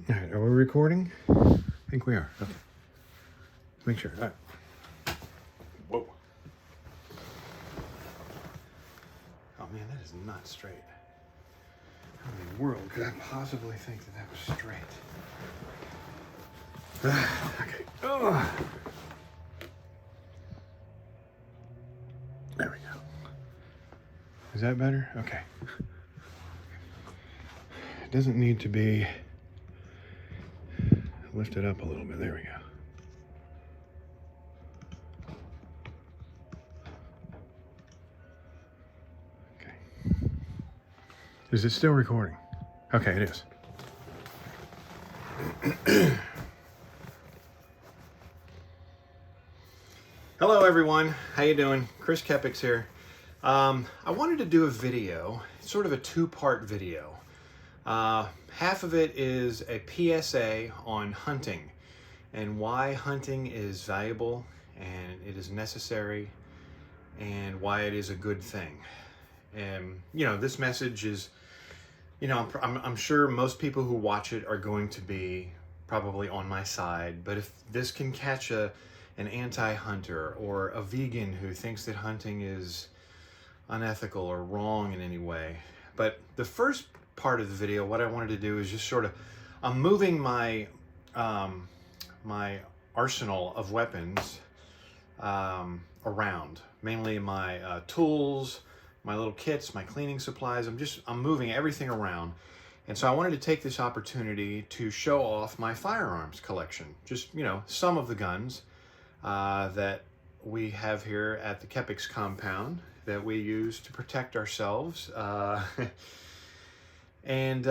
All right, are we recording? I think we are. Okay. Let's make sure. All right. Whoa. Oh man, that is not straight. How in the world could I possibly think that that was straight? Okay. Oh. There we go. Is that better? Okay. It doesn't need to be lifted up a little bit. There we go. Okay. Is it still recording? Okay, it is. Hello everyone, how you doing? Chris Kepix here. I wanted to do a video, sort of a two-part video. Half of it is a PSA on hunting and why hunting is valuable and it is necessary and why it is a good thing. And you know, this message is, you know, I'm sure most people who watch it are going to be probably on my side, but if this can catch an anti-hunter or a vegan who thinks that hunting is unethical or wrong in any way. But the first part of the video, what I wanted to do is just sort of, I'm moving my my arsenal of weapons around, mainly my tools, my little kits, my cleaning supplies. I'm moving everything around. And so I wanted to take this opportunity to show off my firearms collection. Just, you know, some of the guns that we have here at the Kepix compound that we use to protect ourselves. And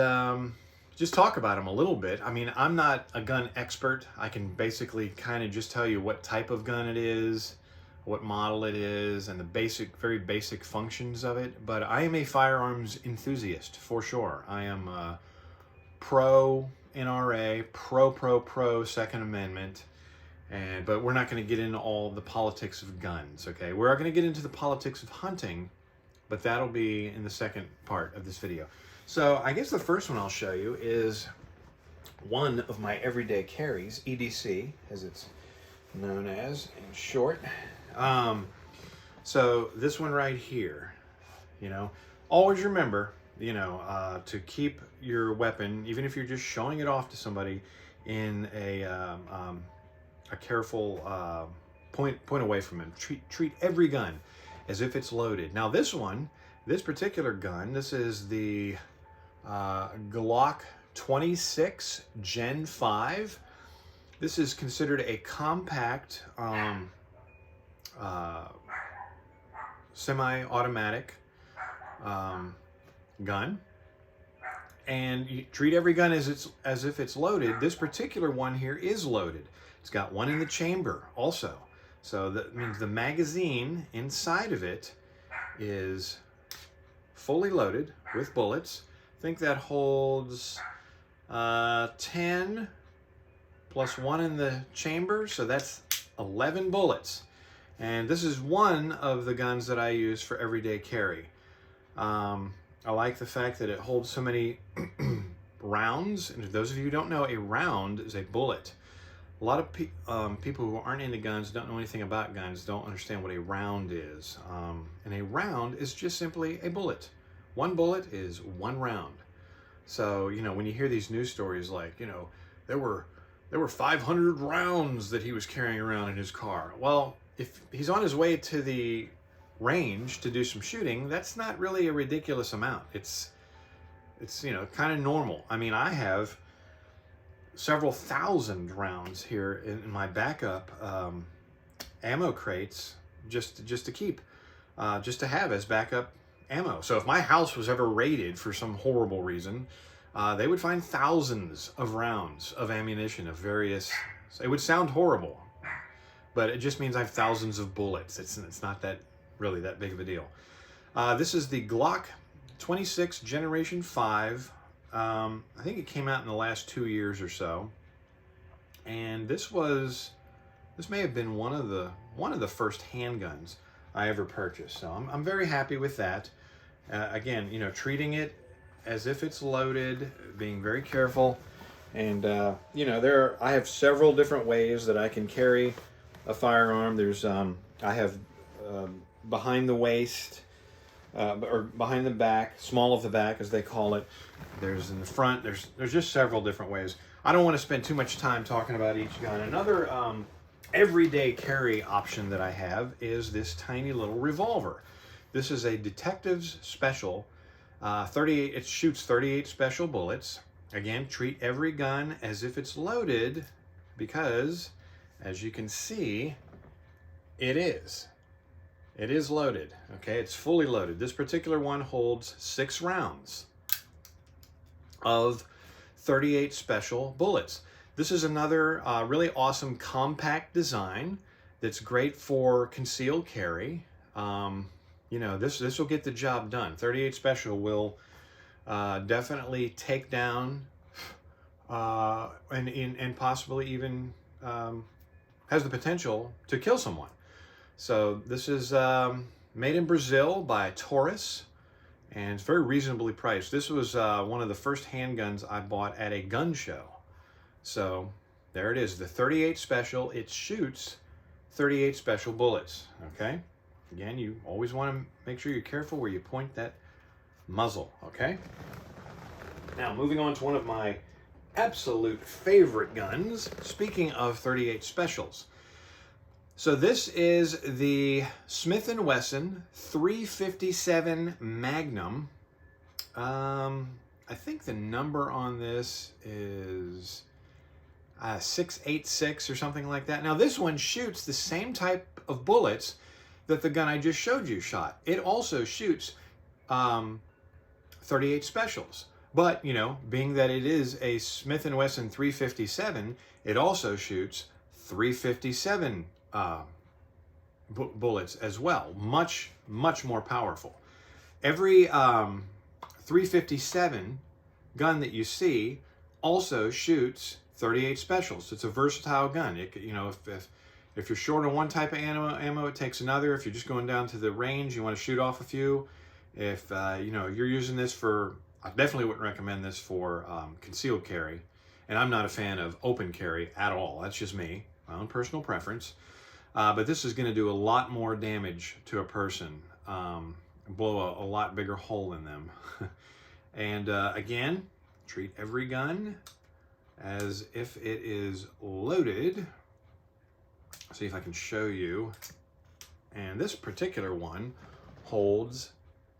just talk about them a little bit. I mean, I'm not a gun expert. I can basically kind of just tell you what type of gun it is, what model it is, and the basic, very basic functions of it. But I am a firearms enthusiast for sure. I am pro NRA, pro Second Amendment. But we're not going to get into all the politics of guns, okay? We're going to get into the politics of hunting, but that'll be in the second part of this video. So I guess the first one I'll show you is one of my everyday carries, EDC, as it's known as in short. So this one right here, you know, always remember, you know, to keep your weapon, even if you're just showing it off to somebody, in a careful point away from it. Treat every gun as if it's loaded. Now this one, this particular gun, this is the Glock 26 Gen 5. This is considered a compact semi-automatic gun. And you treat every gun as if it's loaded. This particular one here is loaded. It's got one in the chamber also. So that means the magazine inside of it is fully loaded with bullets. I think that holds 10 plus one in the chamber, so that's 11 bullets. And this is one of the guns that I use for everyday carry. I like the fact that it holds so many rounds. And for those of you who don't know, a round is a bullet. A lot of people who aren't into guns, don't know anything about guns, don't understand what a round is. And a round is just simply a bullet. One bullet is one round. So, you know, when you hear these news stories like, you know, there were 500 rounds that he was carrying around in his car. Well, if he's on his way to the range to do some shooting, that's not really a ridiculous amount. It's you know, kind of normal. I mean, I have several thousand rounds here in my backup ammo crates just to keep, just to have as backup ammo. So if my house was ever raided for some horrible reason, they would find thousands of rounds of ammunition of various, it would sound horrible, but it just means I have thousands of bullets. It's not that really that big of a deal. This is the Glock 26 Generation 5. I think it came out in the last 2 years or so. And this may have been one of the first handguns I ever purchased. So I'm very happy with that. Again, you know, treating it as if it's loaded, being very careful. And you know, I have several different ways that I can carry a firearm. There's I have behind the waist, or behind the back, small of the back as they call it. There's in the front. There's just several different ways. I don't want to spend too much time talking about each gun. Another everyday carry option that I have is this tiny little revolver. This is a detective's special 38. It shoots 38 special bullets. Again, treat every gun as if it's loaded, because as you can see, it is. It is loaded, okay? It's fully loaded. This particular one holds 6 rounds of 38 special bullets. This is another really awesome compact design that's great for concealed carry. You know, this will get the job done. 38 special will definitely take down and possibly even has the potential to kill someone. So this is made in Brazil by Taurus, and it's very reasonably priced. This was one of the first handguns I bought at a gun show. So there it is, the 38 special. It shoots 38 special bullets, okay? Again, you always want to make sure you're careful where you point that muzzle, okay? Now, moving on to one of my absolute favorite guns, speaking of 38 specials. So this is the Smith & Wesson 357 Magnum. I think the number on this is 686 or something like that. Now this one shoots the same type of bullets that the gun I just showed you shot. It also shoots 38 specials. But, you know, being that it is a Smith & Wesson 357, it also shoots 357 bullets as well. Much, much more powerful. Every 357 gun that you see also shoots 38 specials. It's a versatile gun. It, you know, if you're short on one type of ammo, it takes another. If you're just going down to the range, you want to shoot off a few. If you know, you're using this for, I definitely wouldn't recommend this for concealed carry. And I'm not a fan of open carry at all. That's just me, my own personal preference. But this is going to do a lot more damage to a person, blow a lot bigger hole in them. And again, treat every gun as if it is loaded. See if I can show you. And this particular one holds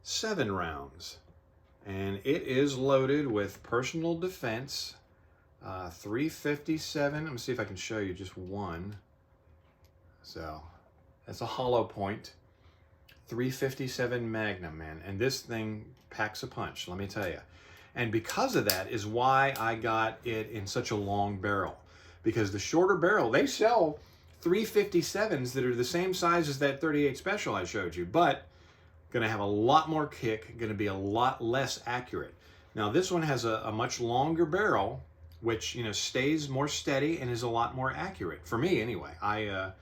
7 rounds. And it is loaded with personal defense, 357. Let me see if I can show you just one. So that's a hollow point, 357 Magnum, man. And this thing packs a punch, let me tell you. And because of that is why I got it in such a long barrel. Because the shorter barrel, they sell 357s that are the same size as that 38 special I showed you, but going to have a lot more kick, going to be a lot less accurate. Now this one has a much longer barrel, which, you know, stays more steady and is a lot more accurate, for me anyway. I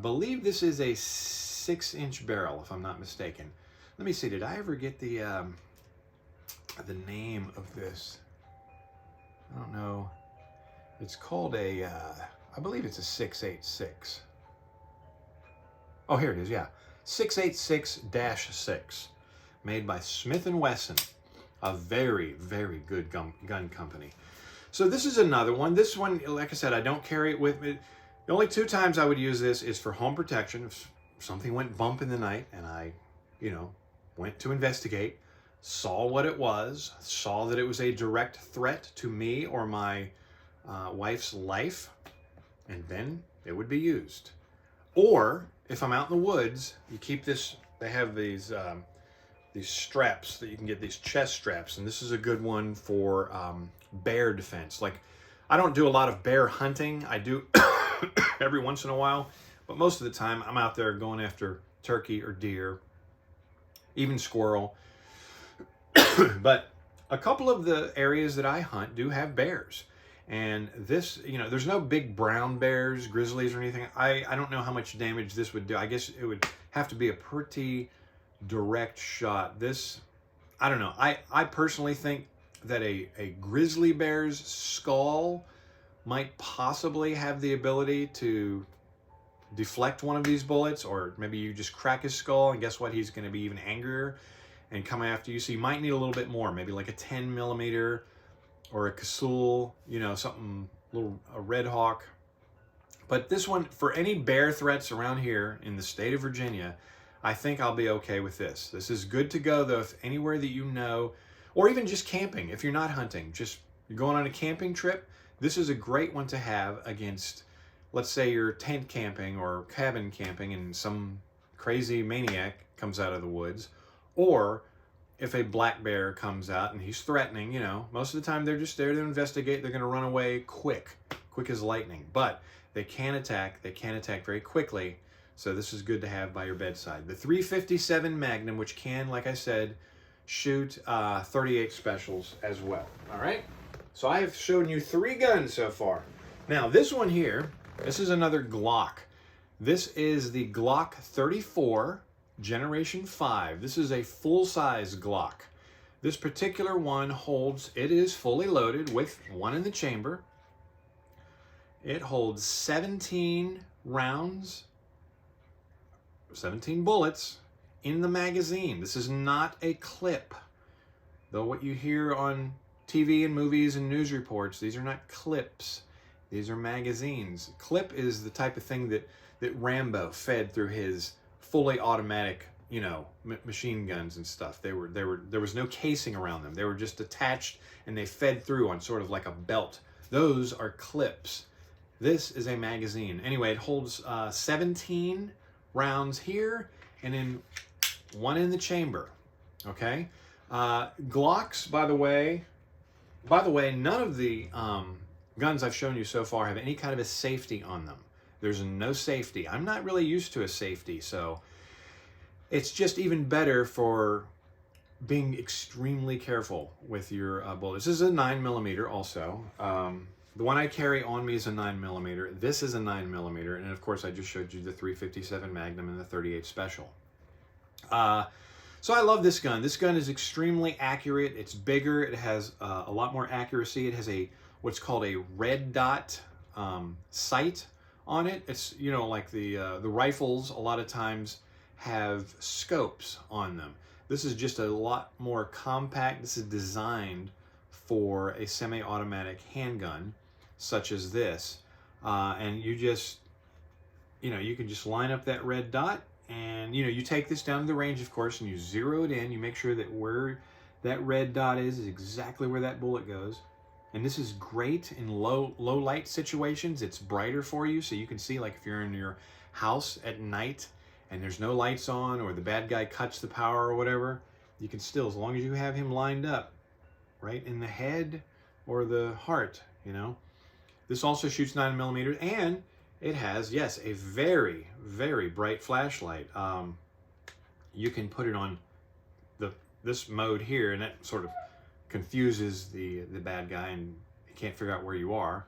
believe this is a 6-inch barrel, if I'm not mistaken. Let me see, did I ever get the name of this? I don't know. It's called a, I believe it's a 686. Oh, here it is, yeah. 686-6, made by Smith & Wesson, a very, very good gun company. So this is another one. This one, like I said, I don't carry it with me. The only 2 times I would use this is for home protection. If something went bump in the night and I, you know, went to investigate, saw what it was, saw that it was a direct threat to me or my wife's life, and then it would be used. Or if I'm out in the woods, you keep this, they have these straps that you can get, these chest straps, and this is a good one for bear defense. Like, I don't do a lot of bear hunting. I do every once in a while, but most of the time I'm out there going after turkey or deer, even squirrel. But a couple of the areas that I hunt do have bears. And this, you know, there's no big brown bears, grizzlies or anything. I don't know how much damage this would do. I guess it would have to be a pretty direct shot. This, I don't know. I personally think that a grizzly bear's skull might possibly have the ability to deflect one of these bullets, or maybe you just crack his skull and guess what, he's going to be even angrier and come after you. So you might need a little bit more, maybe like a 10 millimeter or a Casull, you know, something a Red Hawk. But this one, for any bear threats around here in the state of Virginia, I think I'll be okay with this. This is good to go though, if anywhere that you know, or even just camping, if you're not hunting, just you're going on a camping trip, this is a great one to have against, let's say you're tent camping or cabin camping and some crazy maniac comes out of the woods, or if a black bear comes out and he's threatening, you know, most of the time they're just there to investigate. They're going to run away quick as lightning, but they can attack very quickly. So this is good to have by your bedside. The 357 Magnum, which can, like I said, shoot 38 specials as well. All right. So I have shown you 3 guns so far. Now this one here, this is another Glock. This is the Glock 34 Generation 5. This is a full-size Glock. This particular one holds, it is fully loaded with one in the chamber. It holds 17 rounds, 17 bullets in the magazine. This is not a clip. Though what you hear on TV and movies and news reports, these are not clips. These are magazines. Clip is the type of thing that Rambo fed through his fully automatic, you know, machine guns and stuff. There was no casing around them. They were just attached and they fed through on sort of like a belt. Those are clips. This is a magazine. Anyway, it holds 17 rounds here and then one in the chamber. Okay. Glocks, by the way, none of the guns I've shown you so far have any kind of a safety on them. There's no safety. I'm not really used to a safety, so it's just even better for being extremely careful with your bullets. This is a 9mm also. The one I carry on me is a 9mm. This is a 9mm, and of course I just showed you the 357 Magnum and the 38 Special. So I love this gun. This gun is extremely accurate. It's bigger. It has a lot more accuracy. It has what's called a red dot sight on it. It's, you know, like the rifles a lot of times have scopes on them. This is just a lot more compact. This is designed for a semi-automatic handgun such as this, and you just, you know, you can just line up that red dot, and you know, you take this down to the range, of course, and you zero it in. You make sure that where that red dot is exactly where that bullet goes. And this is great in low light situations. It's brighter for you, so you can see, like if you're in your house at night and there's no lights on, or the bad guy cuts the power or whatever, you can still, as long as you have him lined up right in the head or the heart, you know. This also shoots 9mm, and it has, yes, a very, very bright flashlight. You can put it on this mode here, and that sort of confuses the bad guy, and he can't figure out where you are.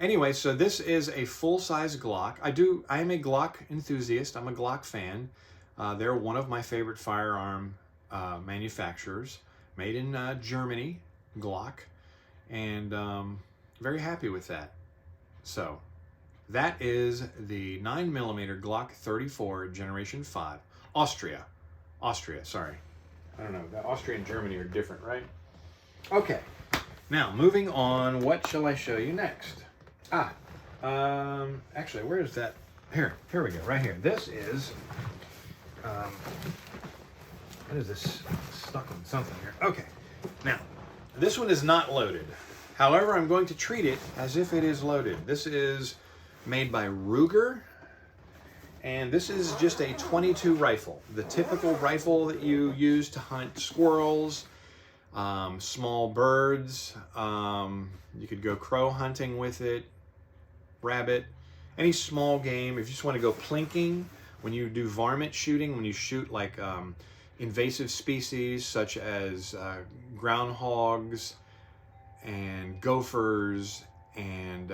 Anyway, so this is a full-size Glock. I am a Glock enthusiast. I'm a Glock fan. They're one of my favorite firearm manufacturers, made in Germany, Glock, and very happy with that. So that is the 9mm Glock 34 Generation 5. Austria, sorry. I don't know, Austria and Germany are different, right? Okay, now moving on, what shall I show you next? Actually, where is that? Here we go, right here. This is, what is this? Stuck on something here. Okay, now, this one is not loaded. However, I'm going to treat it as if it is loaded. This is made by Ruger, and this is just a 22 rifle. The typical rifle that you use to hunt squirrels, small birds. You could go crow hunting with it, rabbit, any small game. If you just want to go plinking, when you do varmint shooting, when you shoot like invasive species such as groundhogs and gophers and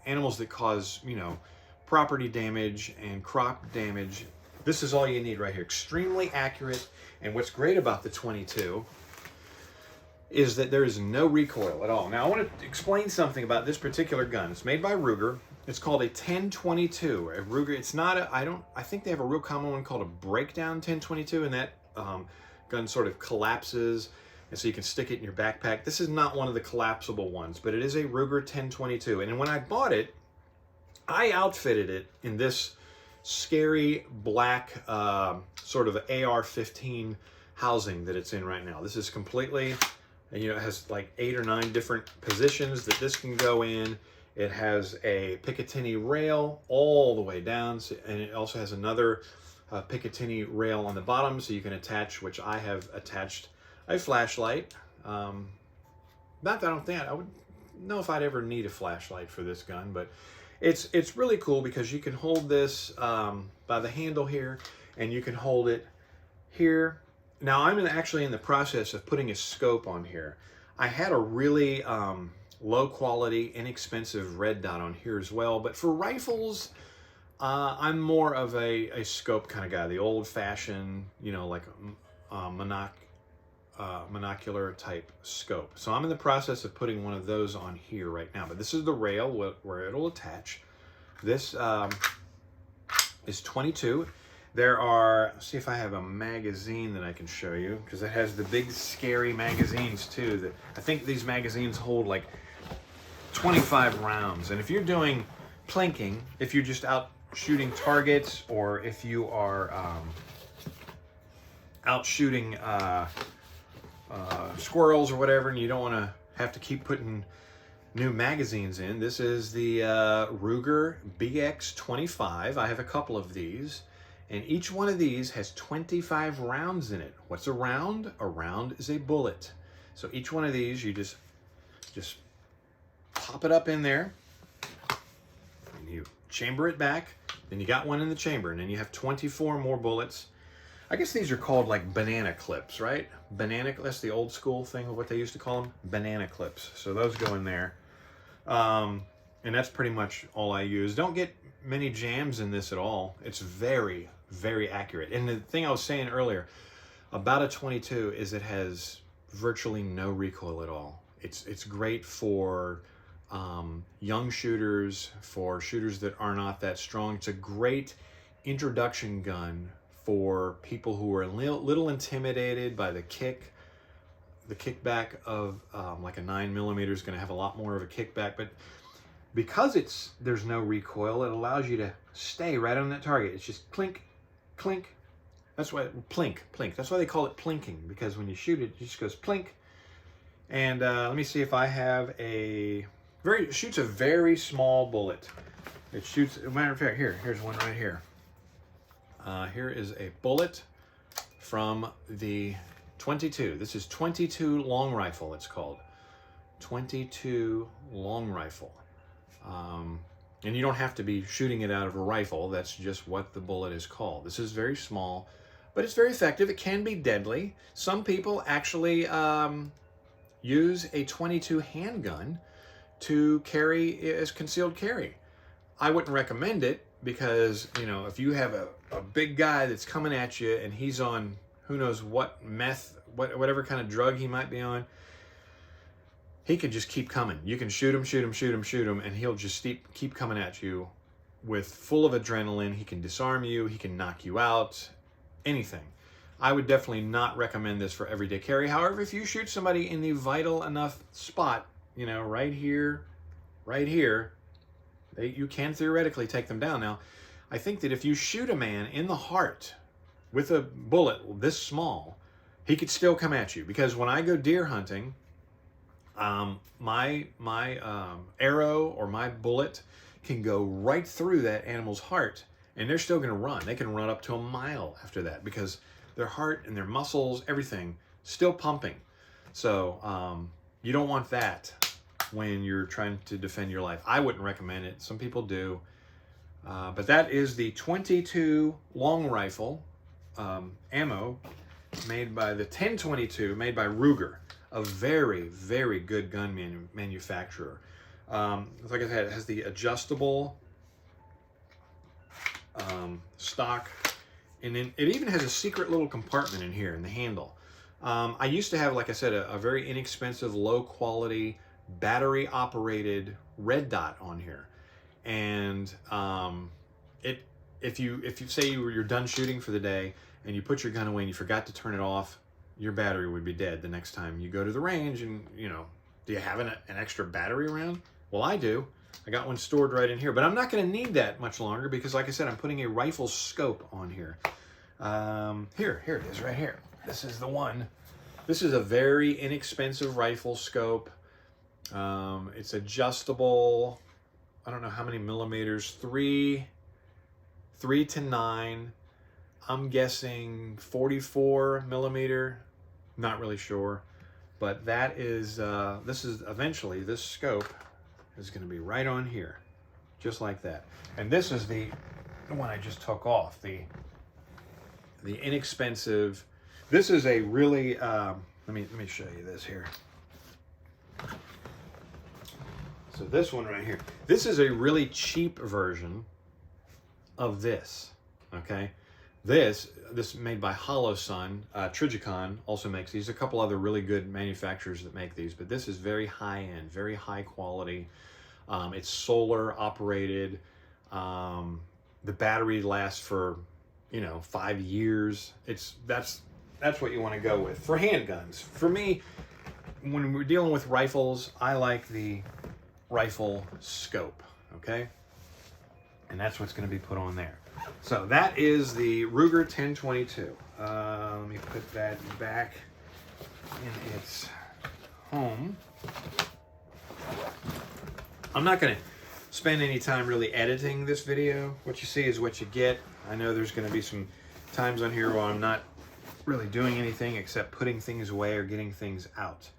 animals that cause, you know, property damage and crop damage, this is all you need right here. Extremely accurate. And what's great about the 22, is that there is no recoil at all. Now I want to explain something about this particular gun. It's made by Ruger. It's called a 1022. A Ruger. It's not a. I think they have a real common one called a breakdown 1022, and that gun sort of collapses, and so you can stick it in your backpack. This is not one of the collapsible ones, but it is a Ruger 1022. And when I bought it, I outfitted it in this scary black sort of AR-15 housing that it's in right now. This is completely, you know, it has like 8 or 9 different positions that this can go in. It has a Picatinny rail all the way down, and it also has another Picatinny rail on the bottom, so you can attach, which I have attached, a flashlight. Not that I would know if I'd ever need a flashlight for this gun, but it's really cool because you can hold this by the handle here, and you can hold it here. Now I'm actually in the process of putting a scope on here. I had a really low quality, inexpensive red dot on here as well, but for rifles, I'm more of a scope kind of guy, the old fashioned, you know, like monocular type scope. So I'm in the process of putting one of those on here right now, but this is the rail where it'll attach. This is 22. There are, let's see if I have a magazine that I can show you, because it has the big scary magazines too. I think these magazines hold like 25 rounds. And if you're doing plinking, if you're just out shooting targets, or if you are out shooting squirrels or whatever, and you don't want to have to keep putting new magazines in, this is the Ruger BX25. I have a couple of these, and each one of these has 25 rounds in it. What's a round? A round is a bullet. So each one of these, you just pop it up in there, and you chamber it back. Then you got one in the chamber, and then you have 24 more bullets. I guess these are called like banana clips, right? That's the old school thing of what they used to call them, banana clips. So those go in there. And that's pretty much all I use. Don't get many jams in this at all. It's very, very accurate. And the thing I was saying earlier about a 22 is it has virtually no recoil at all. It's great for young shooters, for shooters that are not that strong. It's a great introduction gun for people who are a little intimidated by the kickback of like a 9mm is going to have a lot more of a kickback, but because there's no recoil, it allows you to stay right on that target. It's just clink, clink. That's why plink. That's why they call it plinking, because when you shoot it, it just goes plink. And let me see if I have it shoots a very small bullet. It shoots, as a matter of fact, here's one right here. Here is a bullet from the 22. This is 22 long rifle, it's called. 22 long rifle. And you don't have to be shooting it out of a rifle. That's just what the bullet is called. This is very small, but it's very effective. It can be deadly. Some people actually use a 22 handgun to carry as concealed carry. I wouldn't recommend it because, you know, if you have a big guy that's coming at you and he's on who knows what meth, whatever kind of drug he might be on, he can just keep coming. You can shoot him, and he'll just keep coming at you with full of adrenaline. He can disarm you, he can knock you out, anything. I would definitely not recommend this for everyday carry. However, if you shoot somebody in the vital enough spot, you know, right here, you can theoretically take them down. Now, I think that if you shoot a man in the heart with a bullet this small, he could still come at you. Because when I go deer hunting, my arrow or my bullet can go right through that animal's heart, and they're still going to run. They can run up to a mile after that because their heart and their muscles, everything, still pumping. So you don't want that when you're trying to defend your life. I wouldn't recommend it. Some people do. But that is the 22 long rifle ammo made by the 1022, made by Ruger, a very, very good gun manufacturer. Like I said, it has the adjustable stock, and then it even has a secret little compartment in here in the handle. I used to have, like I said, a very inexpensive, low quality, battery operated red dot on here. And if you say you're done shooting for the day and you put your gun away and you forgot to turn it off, your battery would be dead the next time you go to the range. And do you have an extra battery around? Well, I do. I got one stored right in here, but I'm not going to need that much longer because, like I said, I'm putting a rifle scope on here. Here it is right here. This is the one. This is a very inexpensive rifle scope. It's adjustable. I don't know how many millimeters. 3 to 9. I'm guessing 44 millimeter. Not really sure. But that is, eventually, this scope is going to be right on here. Just like that. And this is the one I just took off. The inexpensive. This is a really, let me show you this here. So this one right here. This is a really cheap version of this. Okay. This made by Hollow Sun. Trigicon also makes these. A couple other really good manufacturers that make these, but this is very high end, very high quality. It's solar operated. The battery lasts for 5 years. That's what you want to go with for handguns. For me, when we're dealing with rifles, I like the rifle scope. Okay, and that's what's going to be put on there. So that is the Ruger 1022. Let me put that back in its home. I'm not going to spend any time really editing this video. What you see is what you get. I know there's going to be some times on here where I'm not really doing anything except putting things away or getting things out.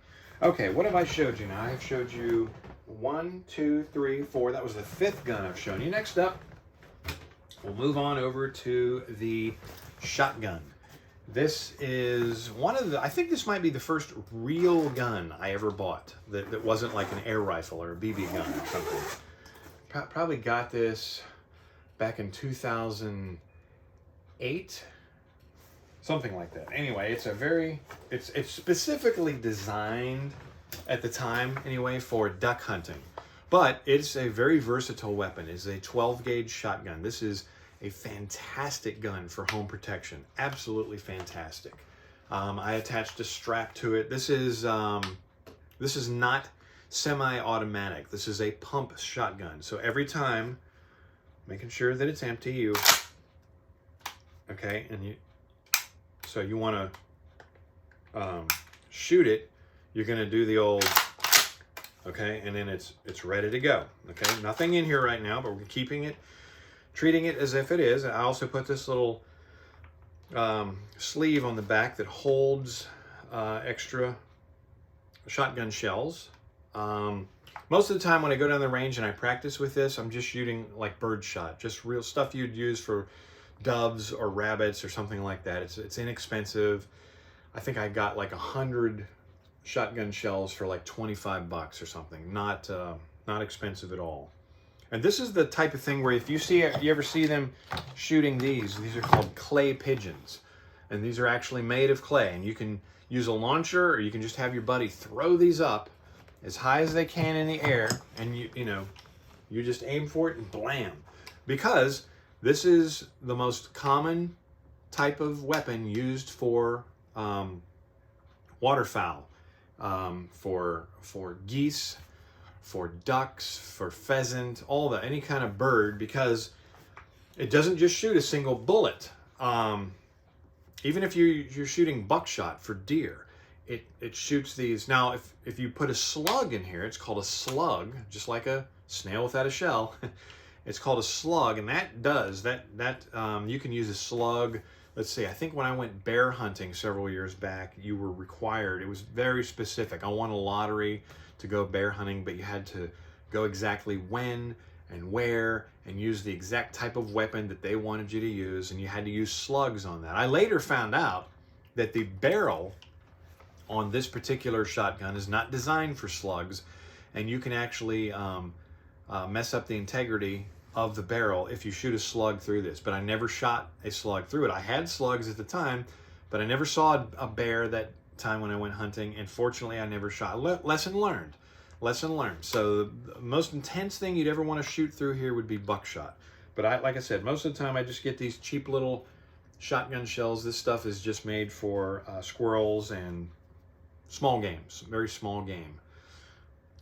Okay, what have I showed you now? I've showed you 1, 2, 3, 4. That was the 5th gun I've shown you. Next up, we'll move on over to the shotgun. This is one of the, I think this might be the first real gun I ever bought that wasn't like an air rifle or a BB gun or something. Probably got this back in 2008, something like that. Anyway, it's it's specifically designed at the time anyway for duck hunting. But it's a very versatile weapon. It's a 12 gauge shotgun. This is a fantastic gun for home protection. Absolutely fantastic. I attached a strap to it. This is not semi-automatic. This is a pump shotgun. So every time, making sure that it's empty, okay, and so you want to shoot it, you're going to do the old, okay, and then it's ready to go. Okay, nothing in here right now, but we're keeping it, treating it as if it is. I also put this little sleeve on the back that holds extra shotgun shells. Most of the time when I go down the range and I practice with this, I'm just shooting like bird shot, just real stuff you'd use for doves or rabbits or something like that. It's inexpensive. I think I got like 100 shotgun shells for like 25 bucks or something. Not expensive at all. And this is the type of thing where if you ever see them shooting these are called clay pigeons. And these are actually made of clay. And you can use a launcher or you can just have your buddy throw these up as high as they can in the air. And you just aim for it and blam. Because this is the most common type of weapon used for waterfowl, for geese, for ducks, for pheasant, any kind of bird, because it doesn't just shoot a single bullet. Even if you're shooting buckshot for deer, it shoots these. Now, if you put a slug in here, it's called a slug, just like a snail without a shell. It's called a slug, and you can use a slug. Let's see, I think when I went bear hunting several years back, you were required, it was very specific. I won a lottery to go bear hunting, but you had to go exactly when and where and use the exact type of weapon that they wanted you to use, and you had to use slugs on that. I later found out that the barrel on this particular shotgun is not designed for slugs, and you can actually mess up the integrity of the barrel if you shoot a slug through this. But I never shot a slug through it. I had slugs at the time, but I never saw a bear that time when I went hunting, and fortunately I never shot. Lesson learned. Lesson learned. So the most intense thing you'd ever want to shoot through here would be buckshot. But like I said, most of the time I just get these cheap little shotgun shells. This stuff is just made for squirrels and small games, very small game.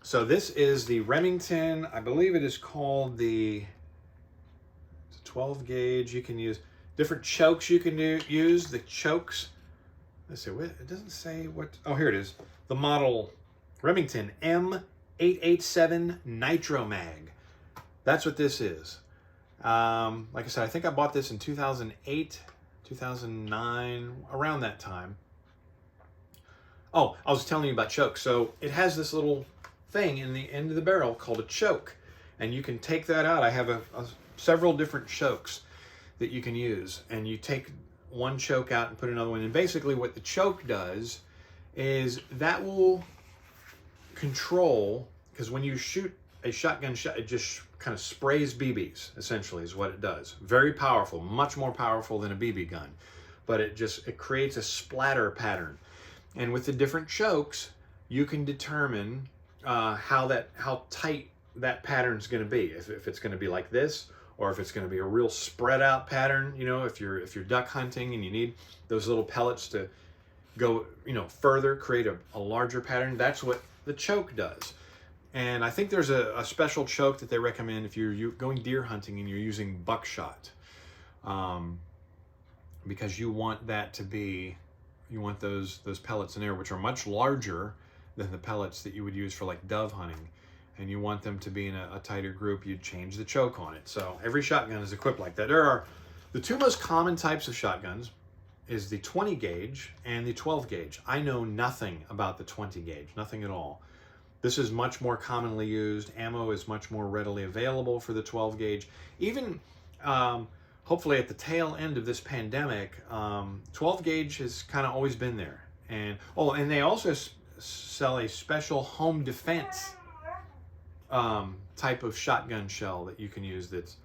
So this is the Remington, I believe it is called the 12 gauge. You can use different chokes you can use. The chokes, let's see, it doesn't say what, oh, here it is. The model Remington M887 Nitro Mag. That's what this is. Like I said, I think I bought this in 2008, 2009, around that time. Oh, I was telling you about chokes. So it has this little thing in the end of the barrel called a choke, and you can take that out. I have several different chokes that you can use, and you take one choke out and put another one in. Basically what the choke does is that will control, because when you shoot a shotgun shot, it just kind of sprays BBs, essentially is what it does. Very powerful, much more powerful than a BB gun, but it creates a splatter pattern. And with the different chokes, you can determine how tight that pattern's going to be. If it's going to be like this, or if it's going to be a real spread out pattern. You know, if you're duck hunting and you need those little pellets to go, you know, further, create a larger pattern. That's what the choke does. And I think there's a special choke that they recommend if you're going deer hunting and you're using buckshot, because you want that to be, you want those pellets in there, which are much larger than the pellets that you would use for like dove hunting, and you want them to be in a tighter group. You'd change the choke on it. So every shotgun is equipped like that. There are the two most common types of shotguns is the 20 gauge and the 12 gauge. I know nothing about the 20 gauge, nothing at all. This is much more commonly used. Ammo is much more readily available for the 12 gauge. Even hopefully at the tail end of this pandemic, 12 gauge has kind of always been there. And they also sell a special home defense type of shotgun shell that you can use that's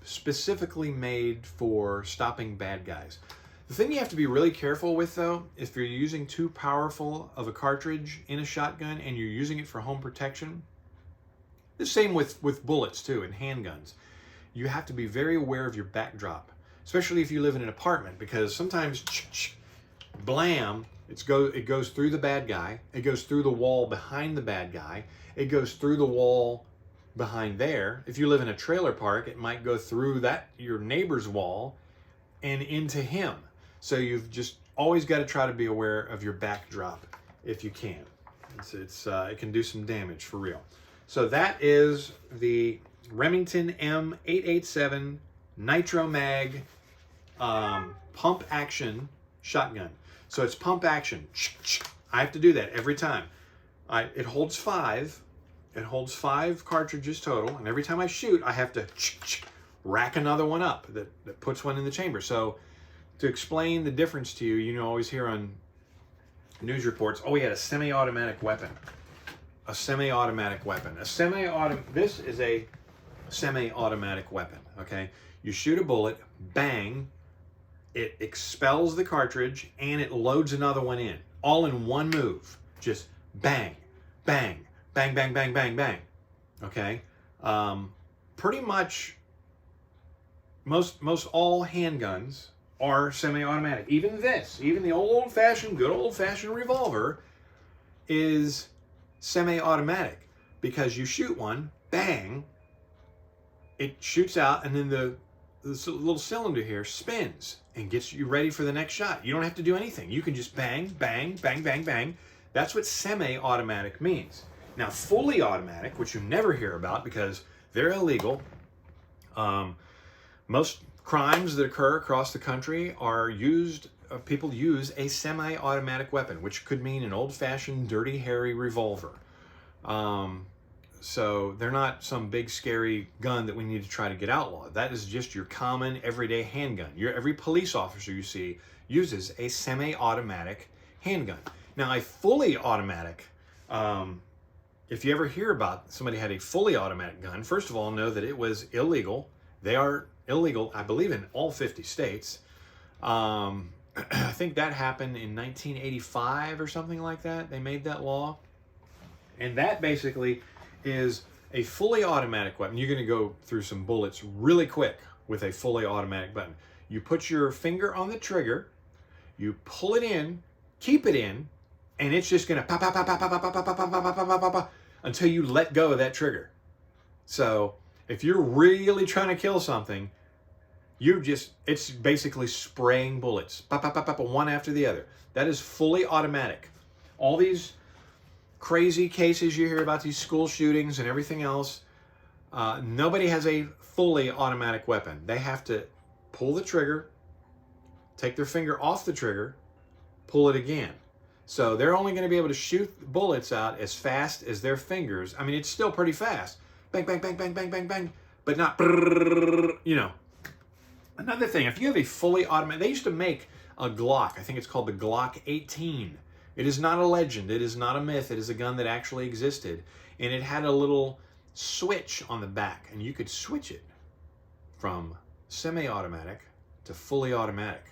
specifically made for stopping bad guys. The thing you have to be really careful with, though, if you're using too powerful of a cartridge in a shotgun and you're using it for home protection, the same with bullets too, and handguns. You have to be very aware of your backdrop, especially if you live in an apartment, because sometimes blam, it goes through the bad guy, it goes through the wall behind the bad guy, it goes through the wall behind there. If you live in a trailer park, it might go through your neighbor's wall and into him. So you've just always got to try to be aware of your backdrop if you can. It can do some damage for real. So that is the Remington M887 Nitro Mag pump action shotgun. So it's pump action. I have to do that every time. It holds 5. It holds 5 cartridges total, and every time I shoot, I have to rack another one up that puts one in the chamber. So to explain the difference to you, you always hear on news reports, oh, we had a semi-automatic weapon. A semi-automatic weapon. This is a semi-automatic weapon, okay? You shoot a bullet, bang, it expels the cartridge, and it loads another one in, all in one move. Just bang, bang, bang, bang, bang, bang, bang, okay? Pretty much most all handguns are semi-automatic. Even the good old-fashioned revolver is semi-automatic, because you shoot one, bang, it shoots out, and then this little cylinder here spins and gets you ready for the next shot. You don't have to do anything. You can just bang, bang, bang, bang, bang. That's what semi-automatic means. Now, fully automatic, which you never hear about because they're illegal. Most crimes that occur across the country people use a semi-automatic weapon, which could mean an old-fashioned, dirty, hairy revolver. So they're not some big, scary gun that we need to try to get outlawed. That is just your common, everyday handgun. Every police officer you see uses a semi-automatic handgun. Now, a fully automatic, if you ever hear about somebody had a fully automatic gun, first of all, know that it was illegal. They are illegal, I believe, in all 50 states. I think that happened in 1985 or something like that. They made that law. And that basically is a fully automatic weapon. You're going to go through some bullets really quick with a fully automatic button. You put your finger on the trigger, you pull it in, keep it in, and it's just going to pop, pop, pop, pop, pop, pop, pop, pop, pop, pop, pop, pop, pop, until you let go of that trigger. So if you're really trying to kill something, it's basically spraying bullets, pop, pop, pop, pop, one after the other. That is fully automatic. All these crazy cases you hear about, these school shootings and everything else, nobody has a fully automatic weapon. They have to pull the trigger, take their finger off the trigger, pull it again. So they're only going to be able to shoot bullets out as fast as their fingers. I mean, it's still pretty fast. Bang, bang, bang, bang, bang, bang, bang, but not, you know. Another thing, if you have a fully automatic, they used to make a Glock. I think it's called the Glock 18. It is not a legend. It is not a myth. It is a gun that actually existed. And it had a little switch on the back, and you could switch it from semi-automatic to fully automatic.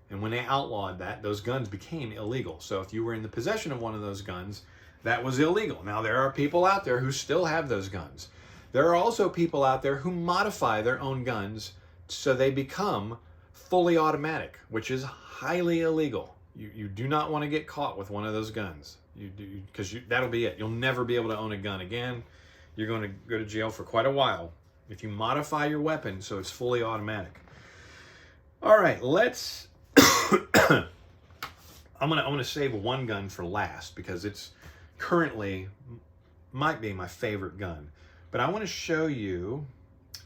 And when they outlawed that, those guns became illegal. So if you were in the possession of one of those guns, that was illegal. Now, there are people out there who still have those guns. There are also people out there who modify their own guns so they become fully automatic, which is highly illegal. You do not want to get caught with one of those guns. Because that'll be it. You'll never be able to own a gun again. You're going to go to jail for quite a while if you modify your weapon so it's fully automatic. All right, let's... I'm gonna save one gun for last because it's currently might be my favorite gun. But I want to show you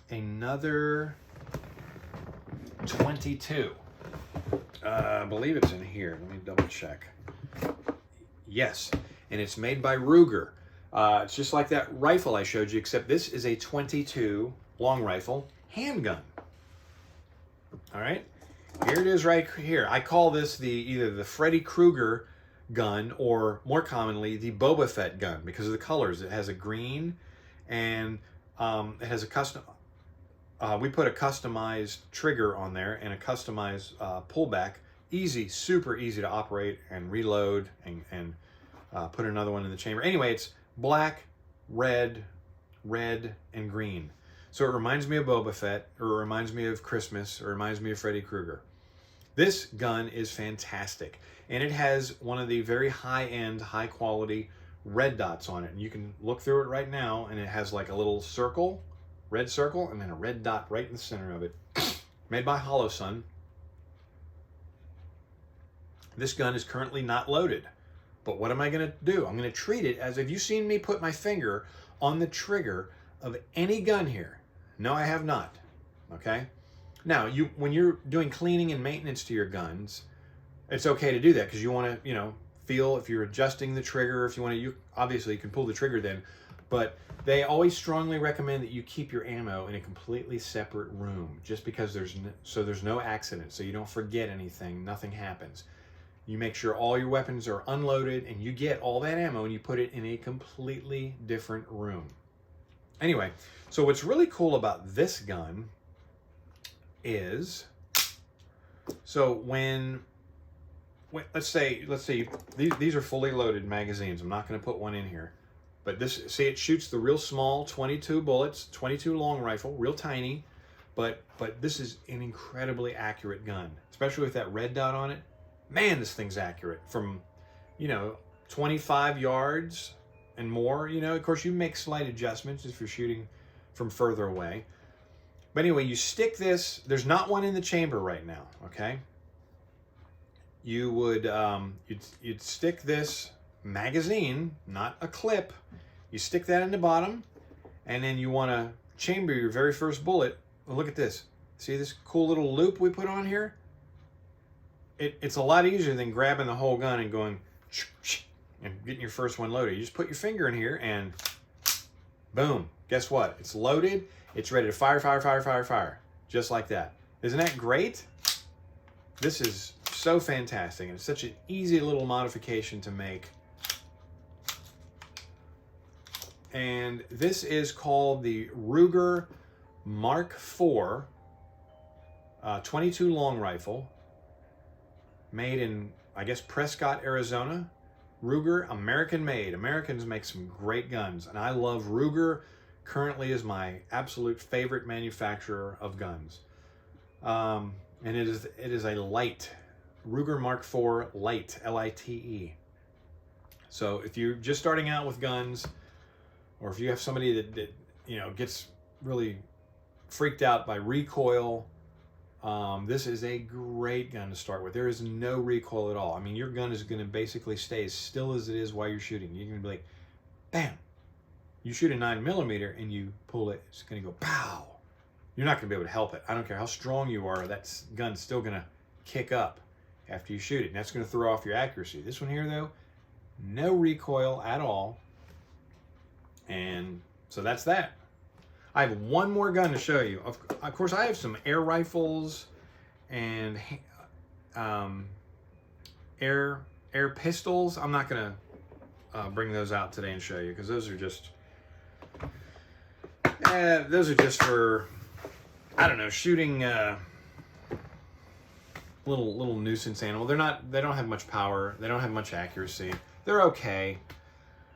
another 22. I believe it's in here. Let me double check. Yes, and it's made by Ruger. It's just like that rifle I showed you, except this is a 22 long rifle handgun. All right, here it is right here. I call this either the Freddy Krueger gun or more commonly the Boba Fett gun because of the colors. It has a green and it has a custom. We put a customized trigger on there and a customized pullback. Easy, super easy to operate and reload and put another one in the chamber. Anyway, it's black, red, and green. So it reminds me of Boba Fett, or it reminds me of Christmas, or it reminds me of Freddy Krueger. This gun is fantastic. And it has one of the very high-end, high-quality red dots on it. And you can look through it right now, and it has like a little circle, red circle, and then a red dot right in the center of it. Made by Sun. This gun is currently not loaded. But what am I going to do? I'm going to treat it as if you've seen me put my finger on the trigger of any gun here. No, I have not. Okay? Now, when you're doing cleaning and maintenance to your guns, it's okay to do that because you want to, feel if you're adjusting the trigger, if you want to, obviously you can pull the trigger then, but they always strongly recommend that you keep your ammo in a completely separate room just because there's no accident, so you don't forget anything, nothing happens. You make sure all your weapons are unloaded and you get all that ammo and you put it in a completely different room. Anyway, so what's really cool about this gun is, so when let's say these are fully loaded magazines. I'm not going to put one in here, but it shoots the real small 22 bullets, 22 long rifle, real tiny, but this is an incredibly accurate gun, especially with that red dot on it. Man, this thing's accurate from 25 yards and more. Of course, you make slight adjustments if you're shooting from further away. But anyway, you stick this. There's not one in the chamber right now. Okay. You would you'd stick this magazine, not a clip. You stick that in the bottom, and then you want to chamber your very first bullet. Well, look at this. See this cool little loop we put on here? It's a lot easier than grabbing the whole gun and going and getting your first one loaded. You just put your finger in here and boom. Guess what? It's loaded. It's ready to fire, fire, fire, fire, fire. Just like that. Isn't that great? This is so fantastic. And it's such an easy little modification to make. And this is called the Ruger Mark IV 22 long rifle. made in, I guess, Prescott, Arizona. Ruger, American made. Americans make some great guns, and I love Ruger. Currently is my absolute favorite manufacturer of guns. And it is a light, Ruger Mark IV Light, L-I-T-E. So if you're just starting out with guns, or if you have somebody that you know, gets really freaked out by recoil, this is a great gun to start with. There is no recoil at all. I mean, your gun is going to basically stay as still as it is while you're shooting. You're going to be like, bam. You shoot a 9mm and you pull it, it's going to go pow. You're not going to be able to help it. I don't care how strong you are, that gun's still going to kick up after you shoot it. And that's going to throw off your accuracy. This one here, though, no recoil at all. And so that's that. I have one more gun to show you. Of course, I have some air rifles and air pistols. I'm not going to bring those out today and show you, because those are just for, I don't know, shooting little nuisance animal. They don't have much power. They don't have much accuracy. They're okay.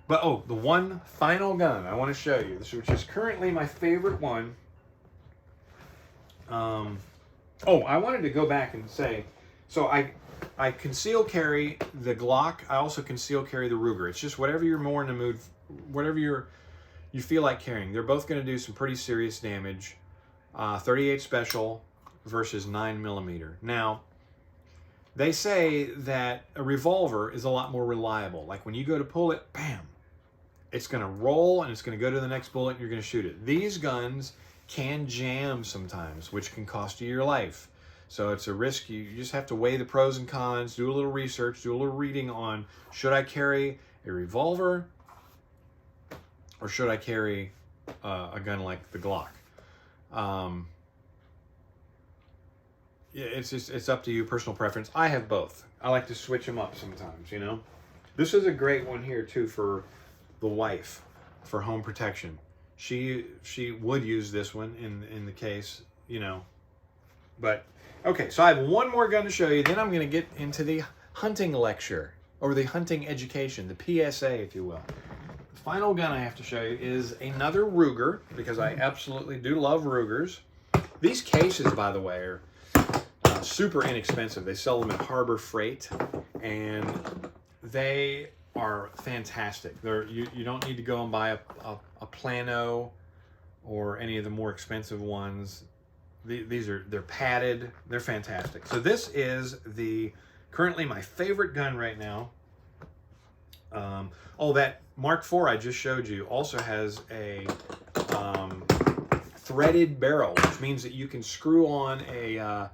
But oh, the one final gun I want to show you, which is currently my favorite one. Oh, I wanted to go back and say, so I conceal carry the Glock. I also conceal carry the Ruger. It's just whatever you're more in the mood, whatever you feel like carrying. They're both going to do some pretty serious damage. 38 special versus 9mm. Now, they say that a revolver is a lot more reliable. Like when you go to pull it, bam, it's going to roll and it's going to go to the next bullet and you're going to shoot it. These guns can jam sometimes, which can cost you your life. So it's a risk. You just have to weigh the pros and cons, do a little research, do a little reading on, should I carry a revolver or should I carry a gun like the Glock? Yeah, it's up to you, personal preference. I have both. I like to switch them up sometimes, you know. This is a great one here too for the wife, for home protection. She would use this one in the case, you know. But okay, so I have one more gun to show you. Then I'm going to get into the hunting lecture, or the hunting education, the PSA, if you will. The final gun I have to show you is another Ruger, because I absolutely do love Rugers. These cases, by the way, are super inexpensive. They sell them at Harbor Freight, and they are fantastic. You don't need to go and buy a Plano or any of the more expensive ones. They're padded. They're fantastic. So this is currently my favorite gun right now. Oh, that Mark IV I just showed you also has a threaded barrel, which means that you can screw on a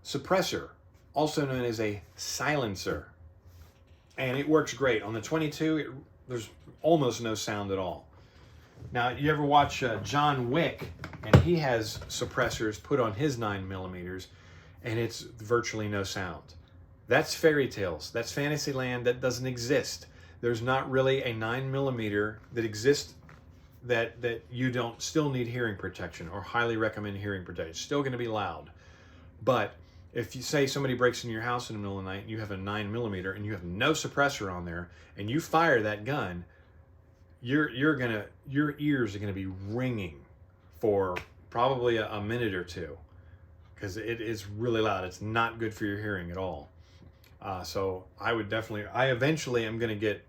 suppressor, also known as a silencer. And it works great. On the 22, there's almost no sound at all. Now, you ever watch John Wick, and he has suppressors put on his 9mm, and it's virtually no sound. That's fairy tales. That's fantasy land. That doesn't exist. There's not really a 9mm that exists that you don't still need hearing protection, or highly recommend hearing protection. It's still going to be loud. But if you say somebody breaks into your house in the middle of the night and you have a 9mm and you have no suppressor on there and you fire that gun, your ears are gonna be ringing for probably a minute or two, because it is really loud. It's not good for your hearing at all. So I eventually am gonna get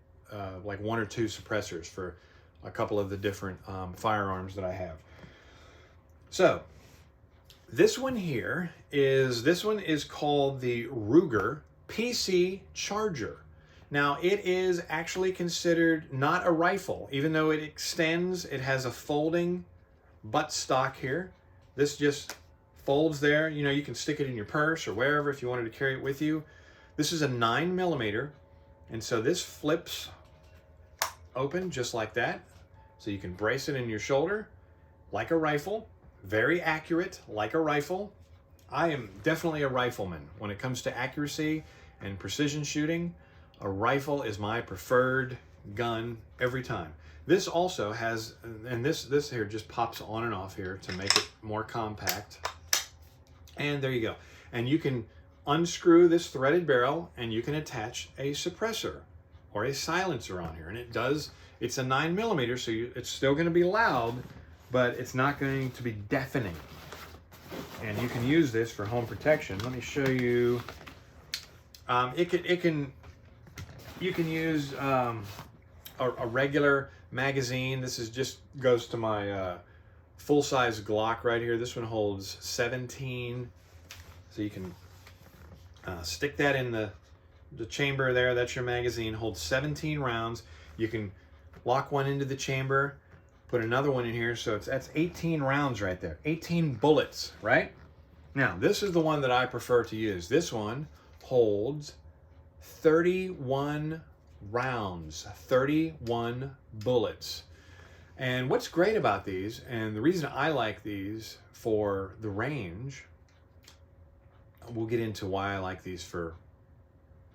like 1 or 2 suppressors for a couple of the different firearms that I have. So this one is called the Ruger PC Charger. Now, it is actually considered not a rifle, even though it extends. It has a folding buttstock here. This just folds there. You know, you can stick it in your purse or wherever if you wanted to carry it with you. This is a 9mm, and so this flips open just like that. So you can brace it in your shoulder like a rifle. Very accurate, like a rifle. I am definitely a rifleman. When it comes to accuracy and precision shooting, a rifle is my preferred gun every time. This also has, and this here just pops on and off here to make it more compact. And there you go. And you can unscrew this threaded barrel and you can attach a suppressor or a silencer on here. And it does, it's a 9mm, so it's still going to be loud, but it's not going to be deafening. And you can use this for home protection. Let me show you. You can use a regular magazine. This is just goes to my full-size Glock right here. This one holds 17, so you can stick that in the chamber there. That's your magazine. Holds 17 rounds. You can lock one into the chamber, put another one in here, so that's 18 rounds right there. 18 bullets, right? Now, this is the one that I prefer to use. This one holds 31 rounds, 31 bullets. And what's great about these, and the reason I like these for the range, we'll get into why I like these for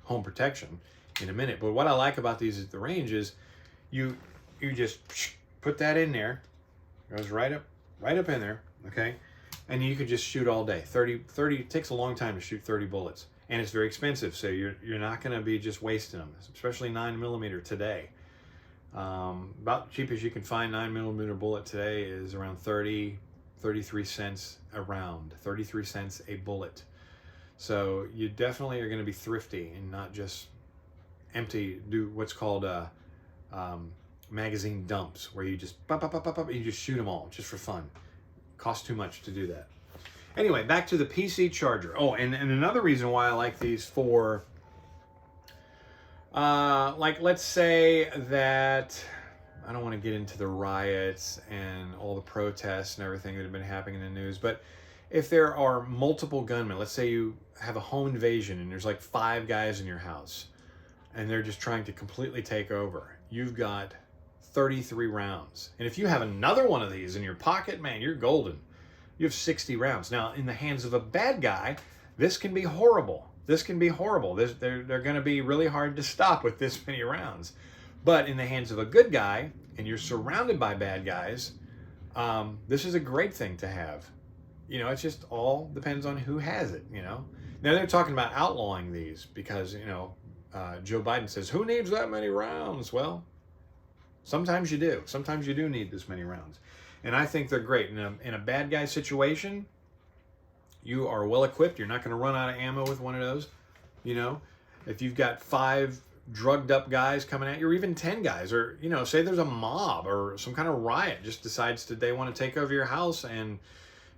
home protection in a minute, but what I like about these at the range is you just put that in there, goes right up in there, okay? And you could just shoot all day. 30, it takes a long time to shoot 30 bullets. And it's very expensive, so you're not gonna be just wasting them, especially 9mm today. About the cheapest you can find 9mm bullet today is around 33 cents a round, 33 cents a bullet. So you definitely are gonna be thrifty and not just do what's called magazine dumps, where you just pop, you just shoot them all just for fun. Costs too much to do that. Anyway, back to the PC charger. Oh, and another reason why I like these for, like, let's say that, I don't want to get into the riots and all the protests and everything that have been happening in the news, but if there are multiple gunmen, let's say you have a home invasion and there's like 5 guys in your house and they're just trying to completely take over, you've got 33 rounds. And if you have another one of these in your pocket, man, you're golden. You have 60 rounds. Now, in the hands of a bad guy, this can be horrible. This can be horrible. They're going to be really hard to stop with this many rounds. But in the hands of a good guy, and you're surrounded by bad guys, this is a great thing to have. You know, it just all depends on who has it, you know. Now, they're talking about outlawing these because, you know, Joe Biden says, who needs that many rounds? Well, sometimes you do. Sometimes you do need this many rounds. And I think they're great. In a bad guy situation, you are well equipped. You're not going to run out of ammo with one of those. You know, if you've got 5 drugged up guys coming at you, or even 10 guys, or, you know, say there's a mob or some kind of riot just decides that they want to take over your house and,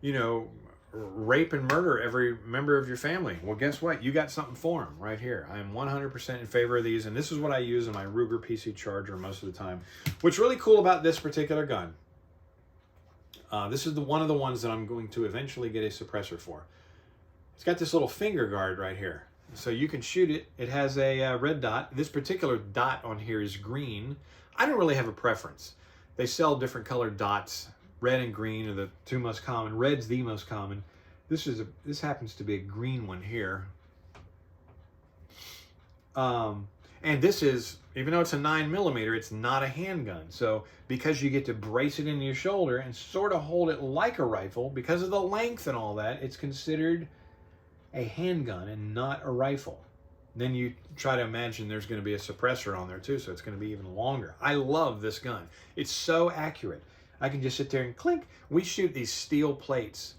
you know, rape and murder every member of your family. Well, guess what? You got something for them right here. I am 100% in favor of these, and this is what I use in my Ruger PC charger most of the time. What's really cool about this particular gun, this is one of the ones that I'm going to eventually get a suppressor for. It's got this little finger guard right here, so you can shoot it. It has a red dot. This particular dot on here is green. I don't really have a preference. They sell different colored dots. Red and green are the 2 most common. Red's the most common. This happens to be a green one here. And this is, even though it's a 9mm, it's not a handgun. So because you get to brace it into your shoulder and sort of hold it like a rifle, because of the length and all that, it's considered a handgun and not a rifle. Then you try to imagine there's going to be a suppressor on there too, so it's going to be even longer. I love this gun. It's so accurate. I can just sit there and clink. We shoot these steel plates,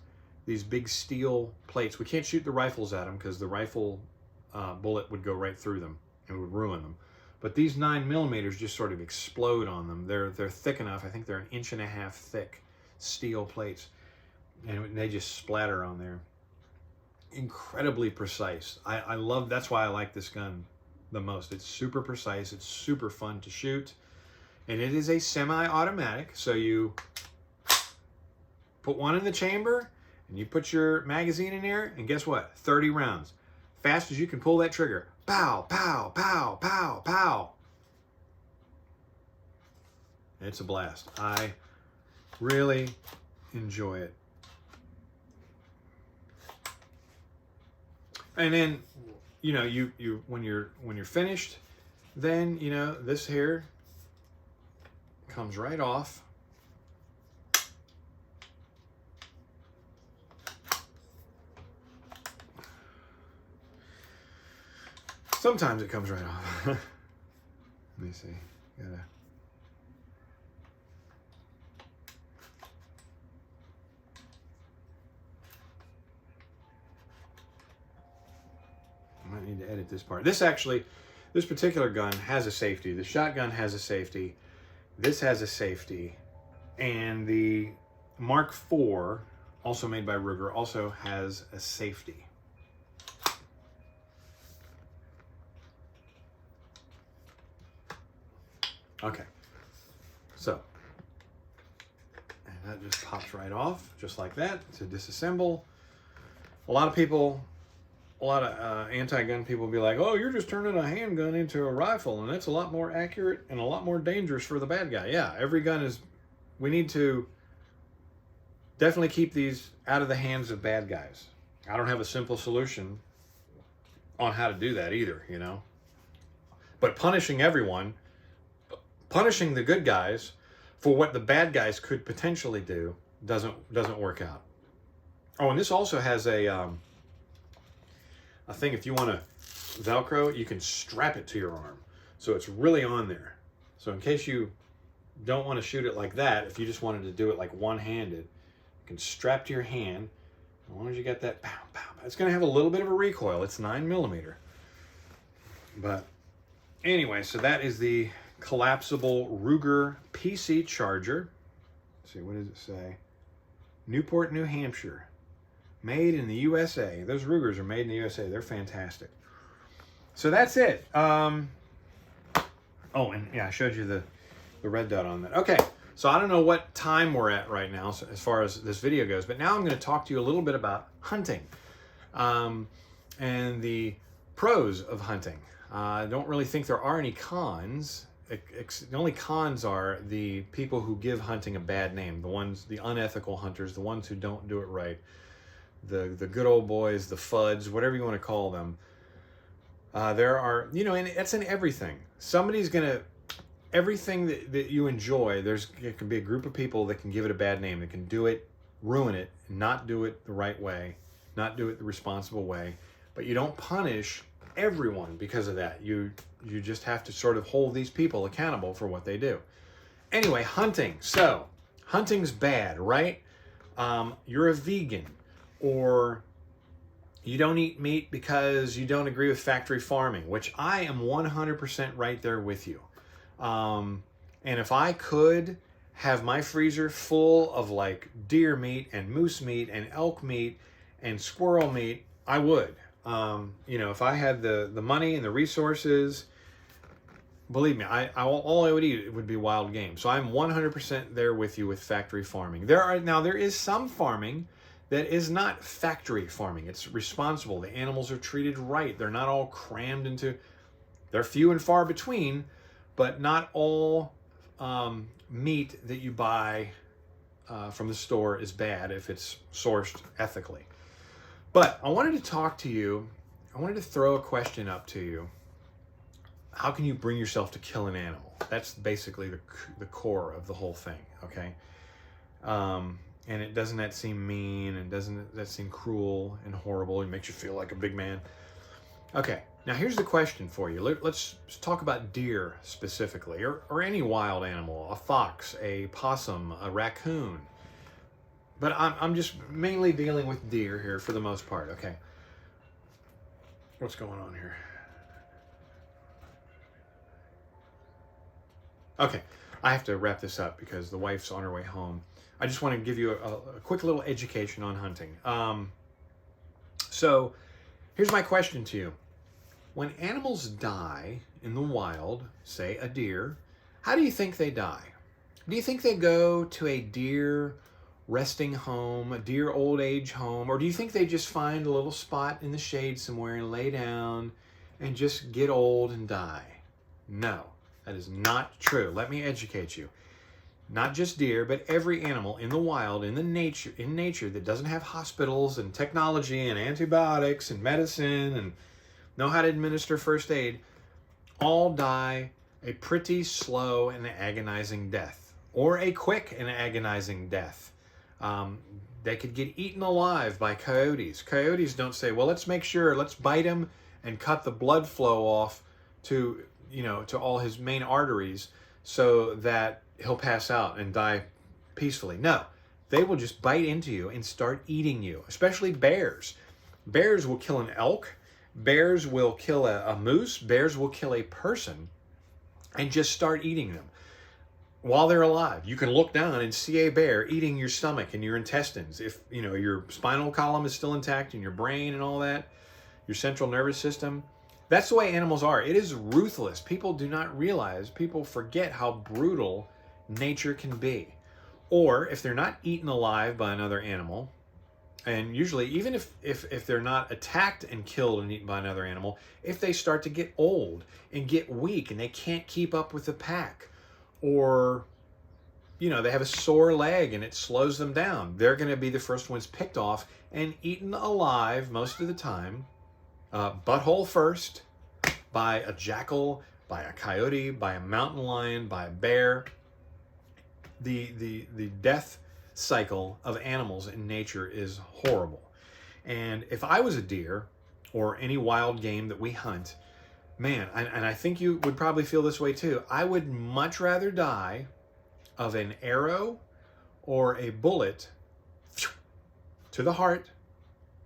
these big steel plates. We can't shoot the rifles at them because the rifle bullet would go right through them and would ruin them. But these 9mm just sort of explode on them. They're thick enough. I think they're 1.5 inches thick steel plates, and they just splatter on there. Incredibly precise. I love. That's why I like this gun the most. It's super precise. It's super fun to shoot. And it is a semi-automatic, so you put one in the chamber, and you put your magazine in there, and guess what? 30 rounds. Fast as you can pull that trigger. Pow, pow, pow, pow, pow. It's a blast. I really enjoy it. And then, you know, when you're finished, then, you know, this here comes right off. Sometimes it comes right off. Let me see. Gotta... I might need to edit this part. This particular gun has a safety. The shotgun has a safety. This has a safety. And the Mark IV, also made by Ruger, also has a safety. Okay. So, and that just pops right off, just like that, to disassemble. A lot of people... A lot of anti-gun people will be like, oh, you're just turning a handgun into a rifle, and that's a lot more accurate and a lot more dangerous for the bad guy. Yeah, every gun is... We need to definitely keep these out of the hands of bad guys. I don't have a simple solution on how to do that either, you know. But punishing everyone, punishing the good guys for what the bad guys could potentially do doesn't work out. Oh, and this also has a thing, if you want to Velcro, you can strap it to your arm. So it's really on there. So in case you don't want to shoot it like that, if you just wanted to do it like one-handed, you can strap to your hand. As long as you got that, pow, pow. It's going to have a little bit of a recoil. It's 9mm. But anyway, so that is the collapsible Ruger PC charger. Let's see, what does it say? Newport, New Hampshire. Made in the USA. Those Rugers are made in the USA. They're fantastic. So that's it. Oh, and yeah, I showed you the red dot on that. Okay, so I don't know what time we're at right now as far as this video goes, but now I'm going to talk to you a little bit about hunting and the pros of hunting. I don't really think there are any cons. The only cons are the people who give hunting a bad name, the unethical hunters, the ones who don't do it right. The good old boys, the FUDs, whatever you want to call them. There are, you know, and it's in everything. Somebody's going to, everything that you enjoy, it can be a group of people that can give it a bad name, that can do it, ruin it, not do it the right way, not do it the responsible way. But you don't punish everyone because of that. You just have to sort of hold these people accountable for what they do. Anyway, hunting. So, hunting's bad, right? You're a vegan. Or you don't eat meat because you don't agree with factory farming, which I am 100% right there with you. And if I could have my freezer full of like deer meat and moose meat and elk meat and squirrel meat, I would. You know, if I had the money and the resources, believe me, all I would eat would be wild game. So I'm 100% there with you with factory farming. There is some farming that is not factory farming. It's responsible. The animals are treated right. They're not all crammed into... They're few and far between, but not all meat that you buy from the store is bad if it's sourced ethically. But I wanted to talk to you. I wanted to throw a question up to you. How can you bring yourself to kill an animal? That's basically the core of the whole thing, okay? And doesn't that seem mean, and doesn't that seem cruel and horrible? It makes you feel like a big man. Okay, now here's the question for you. Let's talk about deer specifically, or any wild animal, a fox, a possum, a raccoon. But I'm just mainly dealing with deer here for the most part, okay? What's going on here? Okay, I have to wrap this up because the wife's on her way home. I just want to give you a quick little education on hunting. So here's my question to you. When animals die in the wild, say a deer, how do you think they die? Do you think they go to a deer resting home, a deer old age home, or do you think they just find a little spot in the shade somewhere and lay down and just get old and die? No, that is not true. Let me educate you. Not just deer, but every animal in the wild, in nature that doesn't have hospitals and technology and antibiotics and medicine and know how to administer first aid, all die a pretty slow and agonizing death, or a quick and agonizing death. They could get eaten alive by coyotes. Coyotes don't say, well, let's make sure, let's bite them and cut the blood flow off to, you know, to all his main arteries so that he'll pass out and die peacefully. No, they will just bite into you and start eating you, especially bears. Bears will kill an elk. Bears will kill a moose. Bears will kill a person and just start eating them while they're alive. You can look down and see a bear eating your stomach and your intestines. If, you know, your spinal column is still intact and your brain and all that, your central nervous system. That's the way animals are. It is ruthless. People do not realize, people forget how brutal nature can be. Or if they're not eaten alive by another animal, and usually even if they're not attacked and killed and eaten by another animal, if they start to get old and get weak and they can't keep up with the pack, or, you know, they have a sore leg and it slows them down, they're going to be the first ones picked off and eaten alive most of the time, butthole first, by a jackal, by a coyote, by a mountain lion, by a bear. The death cycle of animals in nature is horrible. And if I was a deer or any wild game that we hunt, man, and I think you would probably feel this way too, I would much rather die of an arrow or a bullet to the heart.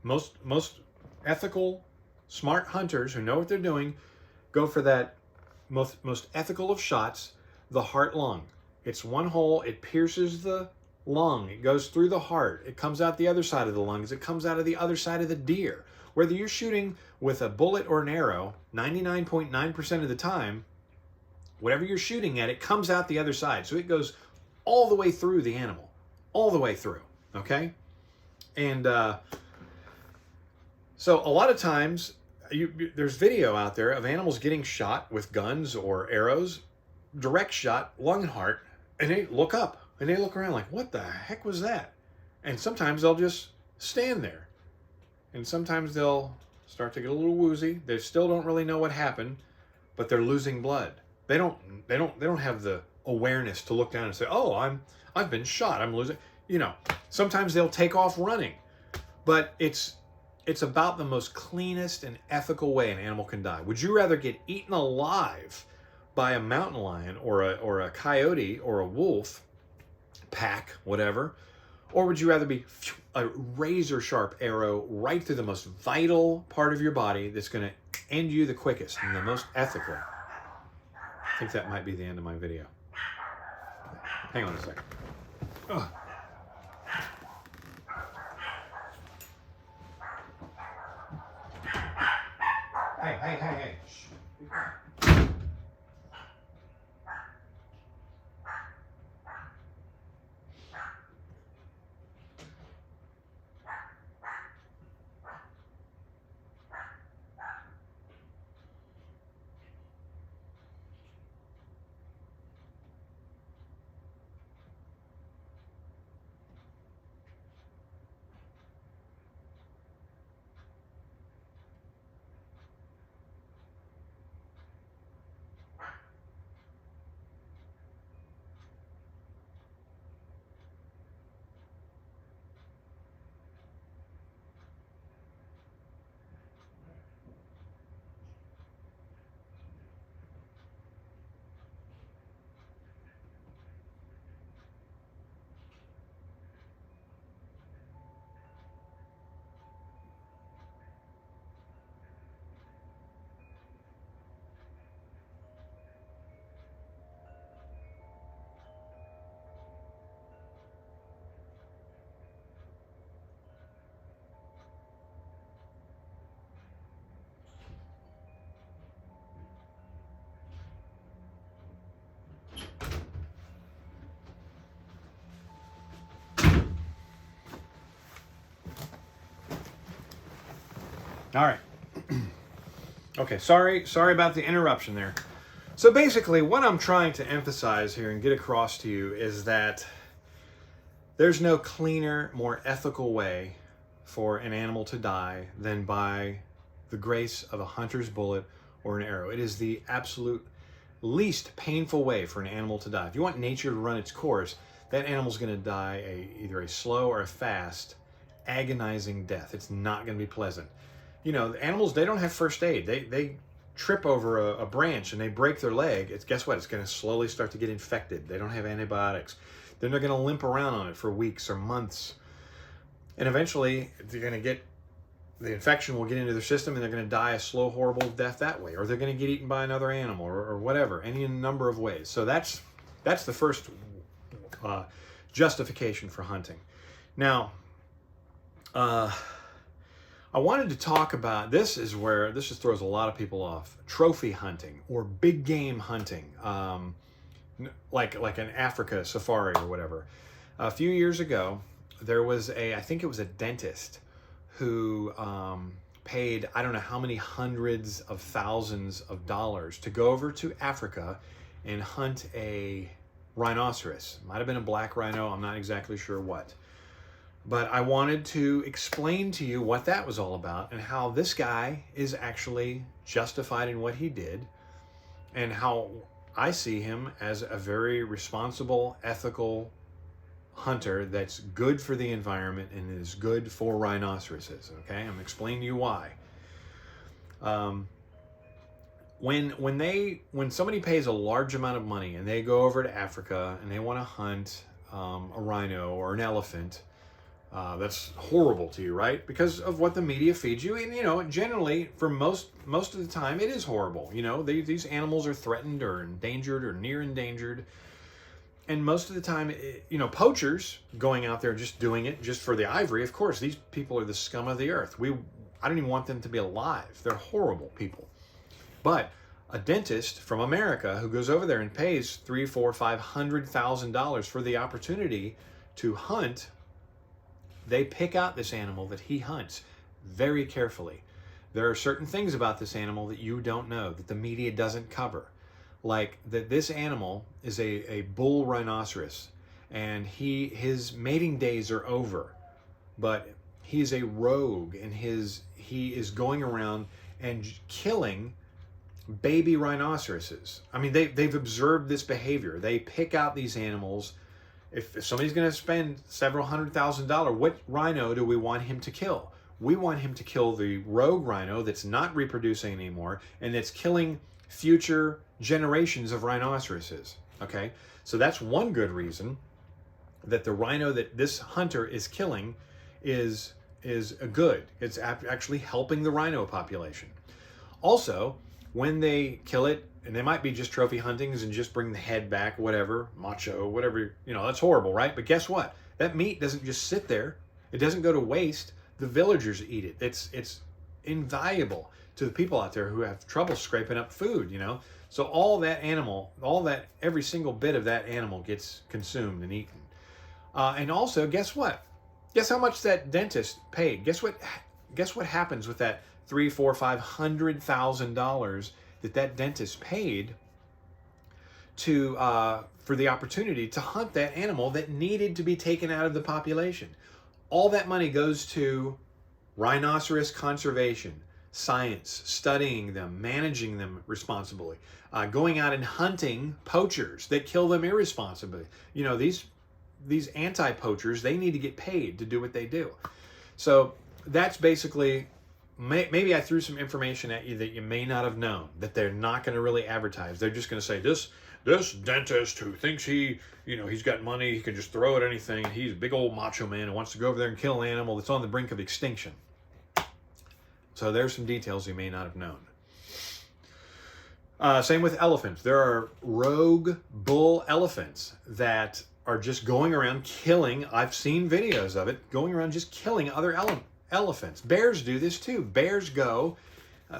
Most ethical, smart hunters who know what they're doing go for that most ethical of shots, the heart lung. It's one hole, it pierces the lung, it goes through the heart, it comes out the other side of the lungs, it comes out of the other side of the deer. Whether you're shooting with a bullet or an arrow, 99.9% of the time, whatever you're shooting at, it comes out the other side. So it goes all the way through the animal, all the way through, okay? And so a lot of times, there's video out there of animals getting shot with guns or arrows, direct shot, lung and heart, and they look up and they look around like, what the heck was that? And sometimes they'll just stand there. And sometimes they'll start to get a little woozy. They still don't really know what happened, but they're losing blood. They don't have the awareness to look down and say, oh, I've been shot, I'm losing. You know, sometimes they'll take off running. But it's about the most cleanest and ethical way an animal can die. Would you rather get eaten alive by a mountain lion or a coyote or a wolf pack, whatever, or would you rather be a razor sharp arrow right through the most vital part of your body that's going to end you the quickest and the most ethical? I think that might be the end of my video. Hang on a second. Ugh. Hey. Shh. Be quiet. All right. Okay, sorry about the interruption there. So basically, what I'm trying to emphasize here and get across to you is that there's no cleaner, more ethical way for an animal to die than by the grace of a hunter's bullet or an arrow. It is the absolute least painful way for an animal to die. If you want nature to run its course, that animal's going to die either a slow or a fast, agonizing death. It's not going to be pleasant. you know, the animals, they don't have first aid. They trip over a branch and they break their leg. Guess what? It's going to slowly start to get infected. They don't have antibiotics. Then they're going to limp around on it for weeks or months. And eventually, they're going to get, the infection will get into their system and they're going to die a slow, horrible death that way. Or they're going to get eaten by another animal or whatever, any number of ways. So that's the first justification for hunting. Now, I wanted to talk about, this is where, this just throws a lot of people off, trophy hunting or big game hunting, like an Africa safari or whatever. A few years ago, there was I think it was a dentist who paid, I don't know how many hundreds of thousands of dollars to go over to Africa and hunt a rhinoceros. Might have been a black rhino, I'm not exactly sure what. But I wanted to explain to you what that was all about and how this guy is actually justified in what he did and how I see him as a very responsible, ethical hunter that's good for the environment and is good for rhinoceroses. Okay, I'm explaining to you why. When somebody pays a large amount of money and they go over to Africa and they want to hunt a rhino or an elephant, that's horrible to you, right? Because of what the media feeds you. And, you know, generally, for most of the time, it is horrible. You know, these animals are threatened or endangered or near endangered. And most of the time, you know, poachers going out there just doing it just for the ivory. Of course, these people are the scum of the earth. I don't even want them to be alive. They're horrible people. But a dentist from America who goes over there and pays $300,000, $400,000, $500,000 for the opportunity to hunt, they pick out this animal that he hunts very carefully. There are certain things about this animal that you don't know, that the media doesn't cover. Like that this animal is a bull rhinoceros, and his mating days are over, but he's a rogue, and he is going around and killing baby rhinoceroses. I mean, they've observed this behavior. They pick out these animals. If somebody's going to spend several $100,000, what rhino do we want him to kill? We want him to kill the rogue rhino that's not reproducing anymore and that's killing future generations of rhinoceroses. Okay, so that's one good reason that the rhino that this hunter is killing is good. It's actually helping the rhino population. Also, when they kill it, and they might be just trophy huntings and just bring the head back, whatever, macho, whatever, you know, that's horrible, right? But guess what? That meat doesn't just sit there. It doesn't go to waste. The villagers eat it. It's invaluable to the people out there who have trouble scraping up food, you know? So all that animal, every single bit of that animal gets consumed and eaten. And also, guess what? Guess how much that dentist paid? Guess what happens with that $300,000, $400,000, $500,000 that dentist paid to for the opportunity to hunt that animal that needed to be taken out of the population. All that money goes to rhinoceros conservation, science, studying them, managing them responsibly, going out and hunting poachers that kill them irresponsibly. You know, these anti-poachers, they need to get paid to do what they do. So that's basically, maybe I threw some information at you that you may not have known, that they're not going to really advertise. They're just going to say, this dentist who thinks he's got money, he can just throw at anything. He's a big old macho man who wants to go over there and kill an animal that's on the brink of extinction. So there's some details you may not have known. Same with elephants. There are rogue bull elephants that are just going around killing. I've seen videos of it, going around just killing other elephants. Bears do this too. Bears go,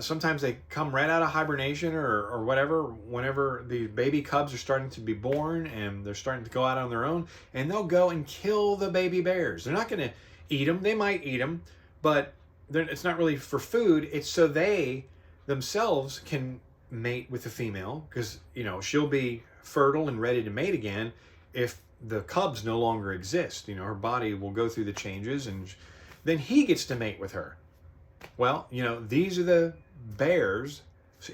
sometimes they come right out of hibernation or whatever, whenever the baby cubs are starting to be born and they're starting to go out on their own, and they'll go and kill the baby bears. They're not going to eat them. They might eat them, but it's not really for food. It's so they themselves can mate with the female, because, you know, she'll be fertile and ready to mate again if the cubs no longer exist. You know, her body will go through the changes, and then he gets to mate with her. Well, you know, these are the bears.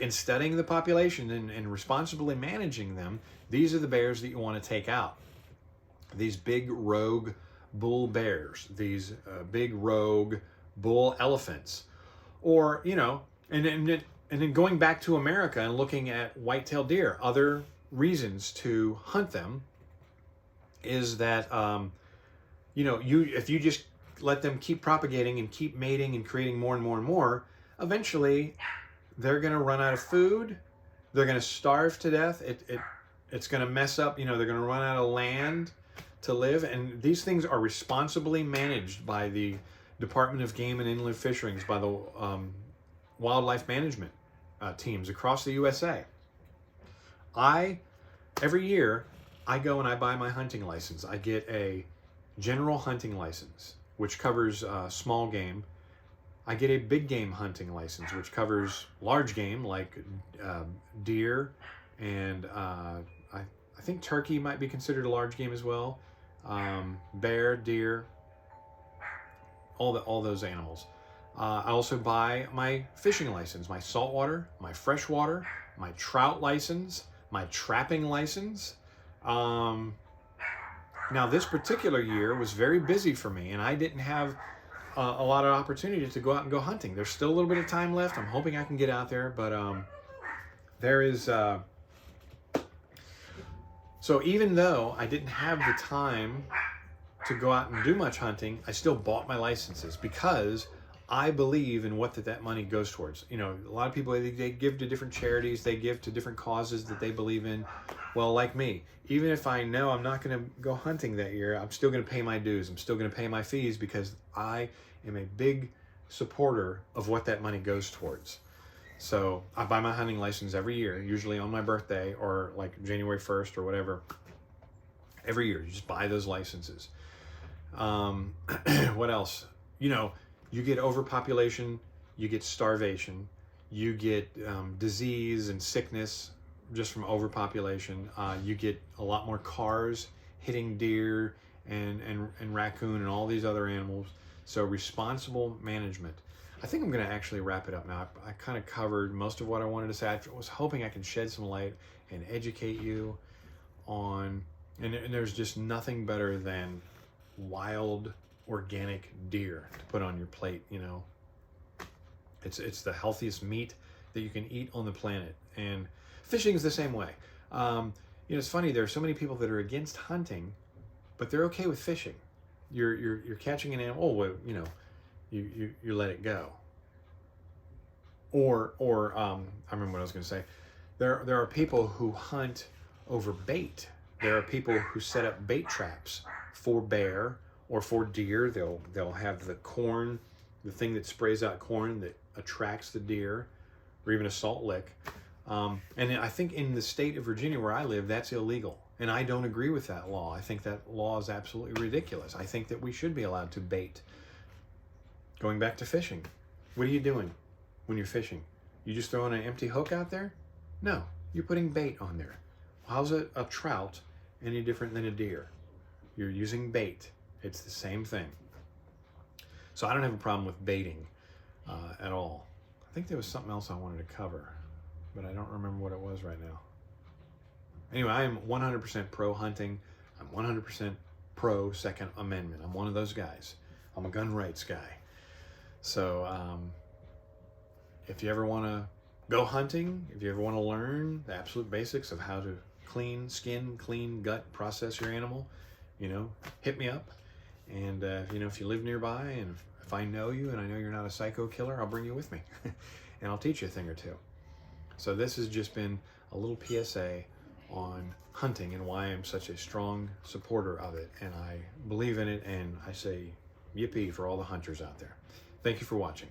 In studying the population and responsibly managing them, these are the bears that you want to take out. These big rogue bull bears, these big rogue bull elephants. Or, you know, and then going back to America and looking at white-tailed deer, other reasons to hunt them is that, you know, if you just let them keep propagating and keep mating and creating more and more and more, eventually they're going to run out of food. They're going to starve to death. It's going to mess up, you know, they're going to run out of land to live. And these things are responsibly managed by the Department of Game and Inland Fisheries, by the wildlife management teams across the USA. Every year, I go and I buy my hunting license. I get a general hunting license, which covers small game. I get a big game hunting license, which covers large game like deer, and I think turkey might be considered a large game as well. Bear, deer, all those animals. I also buy my fishing license, my saltwater, my freshwater, my trout license, my trapping license. Now this particular year was very busy for me, and I didn't have a lot of opportunity to go out and go hunting. There's still a little bit of time left. I'm hoping I can get out there, but there is... So even though I didn't have the time to go out and do much hunting, I still bought my licenses because I believe in what that money goes towards. You know, a lot of people, they give to different charities, they give to different causes that they believe in. Well, like me, even if I know I'm not going to go hunting that year, I'm still going to pay my dues. I'm still going to pay my fees because I am a big supporter of what that money goes towards. So I buy my hunting license every year, usually on my birthday or like January 1st or whatever. Every year, you just buy those licenses. What else? You know, you get overpopulation, you get starvation, you get disease and sickness just from overpopulation. You get a lot more cars hitting deer and raccoon and all these other animals. So responsible management. I think I'm going to actually wrap it up now. I kind of covered most of what I wanted to say. I was hoping I could shed some light and educate you on, and there's just nothing better than wild organic deer to put on your plate. You know, it's the healthiest meat that you can eat on the planet, and fishing is the same way. You know, it's funny, there are so many people that are against hunting, but they're okay with fishing. You're catching an animal, well, you know, you let it go. Or I remember what I was going to say. There are people who hunt over bait. There are people who set up bait traps for bear or for deer. They'll have the corn, the thing that sprays out corn that attracts the deer, or even a salt lick. And I think in the state of Virginia where I live, that's illegal. And I don't agree with that law. I think that law is absolutely ridiculous. I think that we should be allowed to bait. Going back to fishing, what are you doing when you're fishing? You just throwing an empty hook out there? No, you're putting bait on there. How's a trout any different than a deer? You're using bait. It's the same thing. So I don't have a problem with baiting at all. I think there was something else I wanted to cover, but I don't remember what it was right now. Anyway, I am 100% pro hunting. I'm 100% pro Second Amendment. I'm one of those guys. I'm a gun rights guy. So if you ever want to go hunting, if you ever want to learn the absolute basics of how to clean skin, clean gut, process your animal, you know, hit me up. And you know, if you live nearby, and if I know you and I know you're not a psycho killer, I'll bring you with me and I'll teach you a thing or two. So this has just been a little PSA on hunting and why I'm such a strong supporter of it, and I believe in it, and I say yippee for all the hunters out there. Thank you for watching.